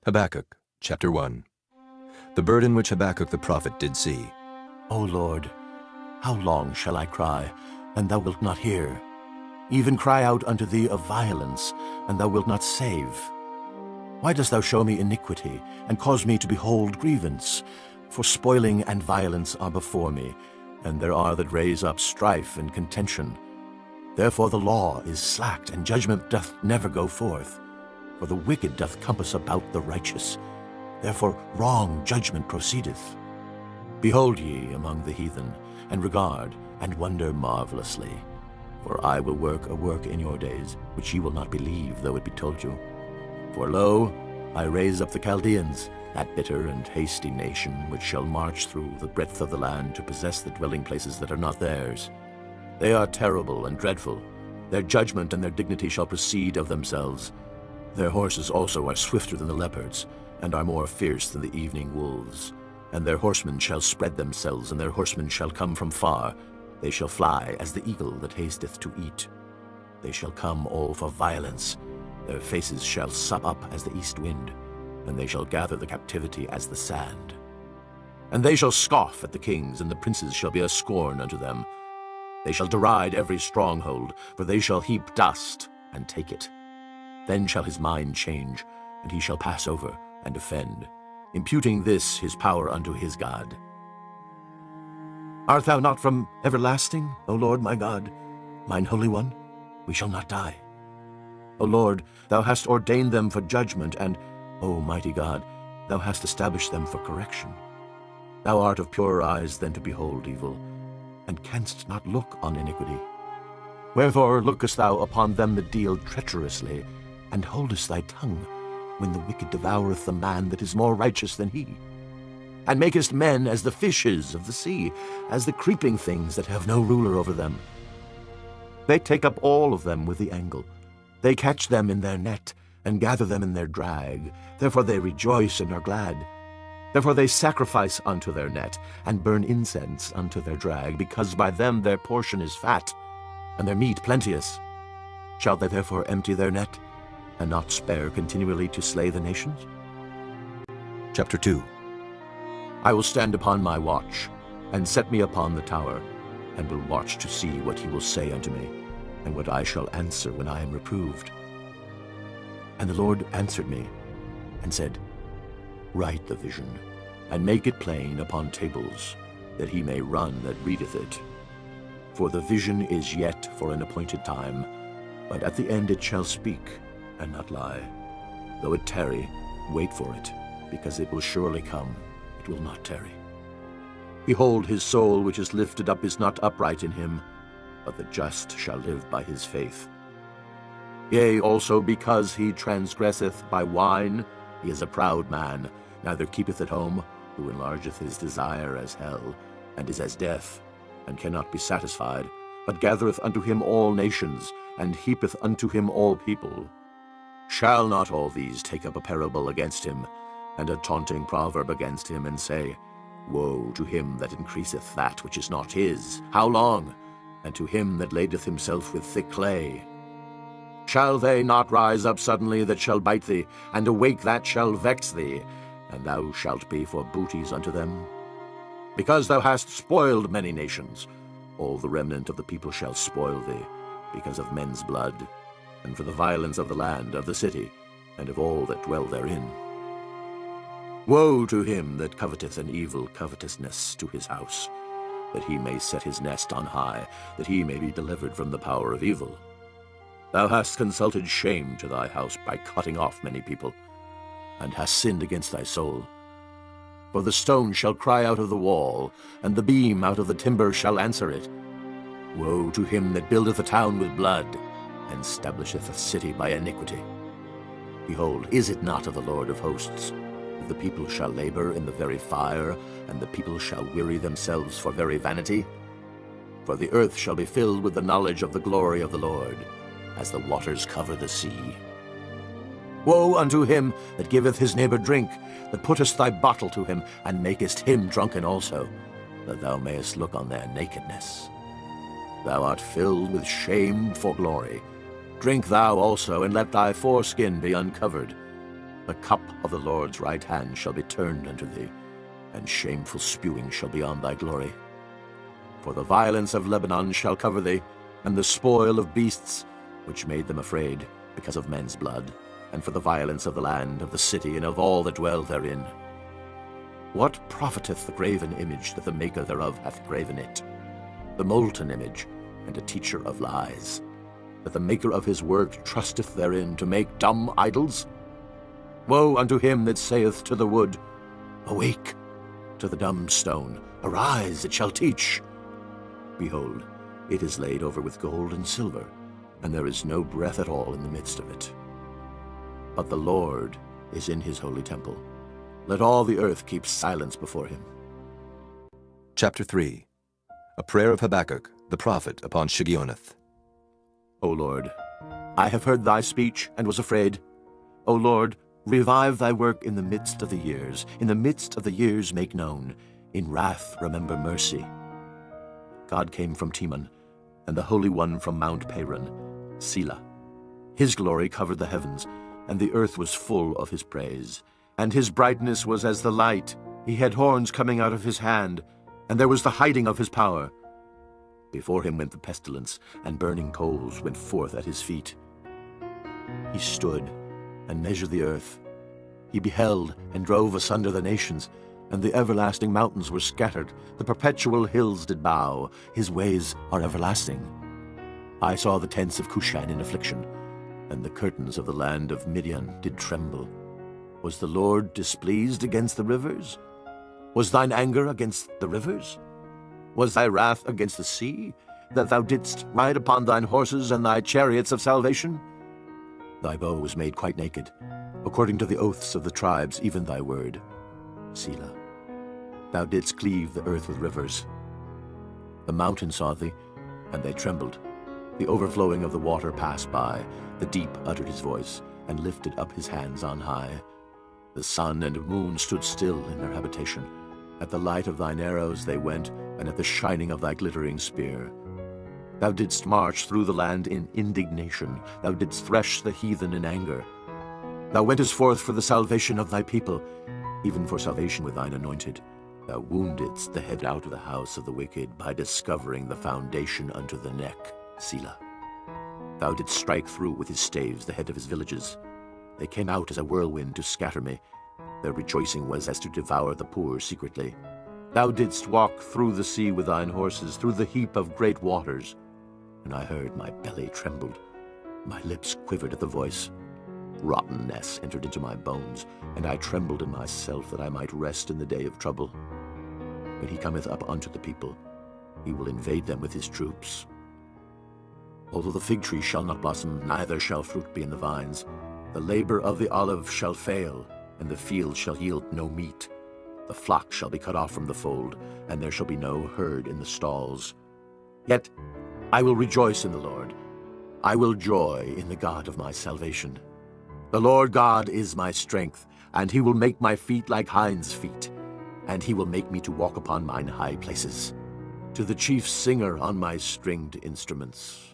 Habakkuk, chapter 1. The burden which Habakkuk the prophet did see. O Lord, how long shall I cry, and thou wilt not hear? Even cry out unto thee of violence, and thou wilt not save. Why dost thou show me iniquity, and cause me to behold grievance? For spoiling and violence are before me, and there are that raise up strife and contention. Therefore the law is slacked, and judgment doth never go forth. For the wicked doth compass about the righteous. Therefore wrong judgment proceedeth. Behold ye among the heathen, and regard, and wonder marvelously. For I will work a work in your days, which ye will not believe, though it be told you. For lo, I raise up the Chaldeans, that bitter and hasty nation, which shall march through the breadth of the land to possess the dwelling places that are not theirs. They are terrible and dreadful. Their judgment and their dignity shall proceed of themselves. Their horses also are swifter than the leopards, and are more fierce than the evening wolves. And their horsemen shall spread themselves, and their horsemen shall come from far. They shall fly as the eagle that hasteth to eat. They shall come all for violence. Their faces shall sup up as the east wind, and they shall gather the captivity as the sand. And they shall scoff at the kings, and the princes shall be a scorn unto them. They shall deride every stronghold, for they shall heap dust and take it. Then shall his mind change, and he shall pass over and offend, imputing this his power unto his God. Art thou not from everlasting, O Lord my God, mine Holy One? We shall not die. O Lord, thou hast ordained them for judgment, and, O mighty God, thou hast established them for correction. Thou art of purer eyes than to behold evil, and canst not look on iniquity. Wherefore lookest thou upon them that deal treacherously, and holdest thy tongue, when the wicked devoureth the man that is more righteous than he? And makest men as the fishes of the sea, as the creeping things that have no ruler over them. They take up all of them with the angle. They catch them in their net, and gather them in their drag. Therefore they rejoice and are glad. Therefore they sacrifice unto their net, and burn incense unto their drag, because by them their portion is fat, and their meat plenteous. Shall they therefore empty their net, and not spare continually to slay the nations? Chapter 2. I will stand upon my watch, and set me upon the tower, and will watch to see what he will say unto me, and what I shall answer when I am reproved. And the Lord answered me, and said, Write the vision, and make it plain upon tables, that he may run that readeth it. For the vision is yet for an appointed time, but at the end it shall speak, and not lie. Though it tarry, wait for it, because it will surely come, it will not tarry. Behold, his soul which is lifted up is not upright in him, but the just shall live by his faith. Yea, also because he transgresseth by wine, he is a proud man, neither keepeth at home, who enlargeth his desire as hell, and is as death, and cannot be satisfied, but gathereth unto him all nations, and heapeth unto him all people. Shall not all these take up a parable against him, and a taunting proverb against him, and say, Woe to him that increaseth that which is not his! How long? And to him that ladeth himself with thick clay. Shall they not rise up suddenly that shall bite thee, and awake that shall vex thee, and thou shalt be for booties unto them? Because thou hast spoiled many nations, all the remnant of the people shall spoil thee, because of men's blood, and for the violence of the land, of the city, and of all that dwell therein. Woe to him that coveteth an evil covetousness to his house, that he may set his nest on high, that he may be delivered from the power of evil. Thou hast consulted shame to thy house by cutting off many people, and hast sinned against thy soul. For the stone shall cry out of the wall, and the beam out of the timber shall answer it. Woe to him that buildeth a town with blood, and establisheth a city by iniquity. Behold, is it not of the Lord of hosts? The people shall labor in the very fire, and the people shall weary themselves for very vanity. For the earth shall be filled with the knowledge of the glory of the Lord, as the waters cover the sea. Woe unto him that giveth his neighbor drink, that puttest thy bottle to him, and makest him drunken also, that thou mayest look on their nakedness. Thou art filled with shame for glory. Drink thou also, and let thy foreskin be uncovered. The cup of the Lord's right hand shall be turned unto thee, and shameful spewing shall be on thy glory. For the violence of Lebanon shall cover thee, and the spoil of beasts, which made them afraid, because of men's blood, and for the violence of the land, of the city, and of all that dwell therein. What profiteth the graven image that the maker thereof hath graven it? The molten image, and a teacher of lies, that the maker of his work trusteth therein to make dumb idols? Woe unto him that saith to the wood, Awake! To the dumb stone, Arise, it shall teach. Behold, it is laid over with gold and silver, and there is no breath at all in the midst of it. But the Lord is in his holy temple. Let all the earth keep silence before him. Chapter 3. A prayer of Habakkuk, the prophet, upon Shigionoth. O Lord, I have heard thy speech, and was afraid. O Lord, revive thy work in the midst of the years. In the midst of the years make known. In wrath remember mercy. God came from Teman, and the Holy One from Mount Paran, Selah. His glory covered the heavens, and the earth was full of his praise. And his brightness was as the light. He had horns coming out of his hand, and there was the hiding of his power. Before him went the pestilence, and burning coals went forth at his feet. He stood and measured the earth. He beheld and drove asunder the nations, and the everlasting mountains were scattered. The perpetual hills did bow. His ways are everlasting. I saw the tents of Cushan in affliction, and the curtains of the land of Midian did tremble. Was the Lord displeased against the rivers? Was thine anger against the rivers? Was thy wrath against the sea, that thou didst ride upon thine horses and thy chariots of salvation? Thy bow was made quite naked, according to the oaths of the tribes, even thy word. Selah. Thou didst cleave the earth with rivers. The mountains saw thee, and they trembled. The overflowing of the water passed by. The deep uttered his voice, and lifted up his hands on high. The sun and moon stood still in their habitation. At the light of thine arrows they went, and at the shining of thy glittering spear. Thou didst march through the land in indignation. Thou didst thresh the heathen in anger. Thou wentest forth for the salvation of thy people, even for salvation with thine anointed. Thou woundedst the head out of the house of the wicked by discovering the foundation unto the neck. Selah. Thou didst strike through with his staves the head of his villages. They came out as a whirlwind to scatter me. Their rejoicing was as to devour the poor secretly. Thou didst walk through the sea with thine horses, through the heap of great waters. And I heard my belly trembled. My lips quivered at the voice. Rottenness entered into my bones, and I trembled in myself that I might rest in the day of trouble. When he cometh up unto the people, he will invade them with his troops. Although the fig tree shall not blossom, neither shall fruit be in the vines, the labor of the olive shall fail, and the field shall yield no meat. The flock shall be cut off from the fold, and there shall be no herd in the stalls. Yet I will rejoice in the Lord. I will joy in the God of my salvation. The Lord God is my strength, and he will make my feet like hinds' feet, and he will make me to walk upon mine high places, to the chief singer on my stringed instruments.